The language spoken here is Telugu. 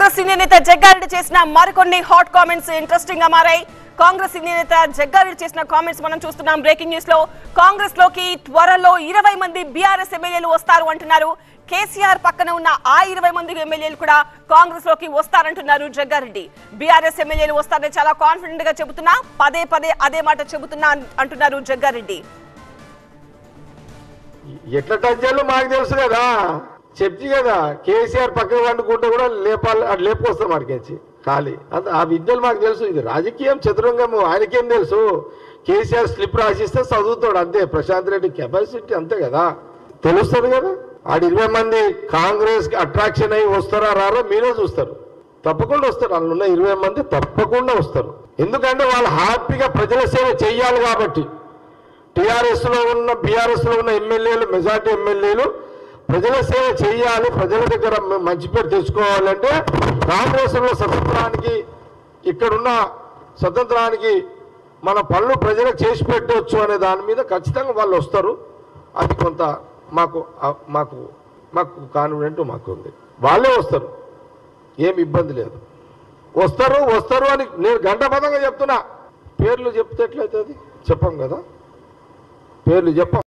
కాంగ్రెస్ సీనియర్ నేత జగ్గారెడ్డి చేసిన మరికొన్ని హాట్ కామెంట్స్ ఇంట్రెస్టింగ్ గా మారాయి. కాంగ్రెస్ సీనియర్ నేత జగ్గారెడ్డి చేసిన కామెంట్స్ మనం చూస్తున్నాం. బ్రేకింగ్ న్యూస్ లో కాంగ్రెస్ లోకి త్వరలో 20 మంది బీఆర్ఎస్ ఎమ్మెల్యేలు వస్తారు అంటున్నారు. కేసీఆర్ పక్కన ఉన్న ఆ 20 మంది ఎమ్మెల్యేలు కూడా కాంగ్రెస్ లోకి వస్తారంటున్నారు జగ్గారెడ్డి. బీఆర్ఎస్ ఎమ్మెల్యేలు వస్తారని చాలా కాన్ఫిడెంట్ గా చెబుతున్నా, పదే పదే అదే మాట చెబుతున్నా అంటున్నారు జగ్గారెడ్డి. ఎట్లా టచ్ చేయాలో మాకు తెలుసు కదా, చెప్తి కదా. కేసీఆర్ పక్కన వండుకుంటే కూడా లేపుకొస్తాం అడిగేసి ఖాళీ ఆ విద్యలు మాకు తెలుసు. ఇది రాజకీయం చతురంగము, ఆయనకేం తెలుసు. కేసీఆర్ స్లిప్ రాసిస్తే చదువుతాడు అంతే. ప్రశాంత్ రెడ్డి కెపాసిటీ అంతే కదా, తెలుస్తుంది కదా. ఆడ 20 మంది కాంగ్రెస్ కి అట్రాక్షన్ అయ్యి వస్తారా రారో మీరే చూస్తారు. తప్పకుండా వస్తారు, వాళ్ళు ఉన్న 20 మంది తప్పకుండా వస్తారు. ఎందుకంటే వాళ్ళు హ్యాపీగా ప్రజల సేవ చెయ్యాలి కాబట్టి. టీఆర్ఎస్ లో ఉన్న బీఆర్ఎస్ లో ఉన్న ఎమ్మెల్యేలు, మెజార్టీ ఎమ్మెల్యేలు ప్రజల సేవ చేయాలి, ప్రజల దగ్గర మంచి పేరు తెచ్చుకోవాలంటే కాంగ్రెస్ లో స్వతంత్రానికి, ఇక్కడున్న స్వతంత్రానికి మన పనులు ప్రజలకు చేసి పెట్టవచ్చు అనే దాని మీద ఖచ్చితంగా వాళ్ళు వస్తారు. అది కొంత మాకు మాకు మాకు కాన్ఫిడెంట్ మాకు ఉంది. వాళ్ళే వస్తారు, ఏమి ఇబ్బంది లేదు. వస్తారు వస్తారు అని నేను గంటబద్ధంగా చెప్తున్నా. పేర్లు చెప్తే ఎట్లయితుంది చెప్పం కదా, పేర్లు చెప్పం.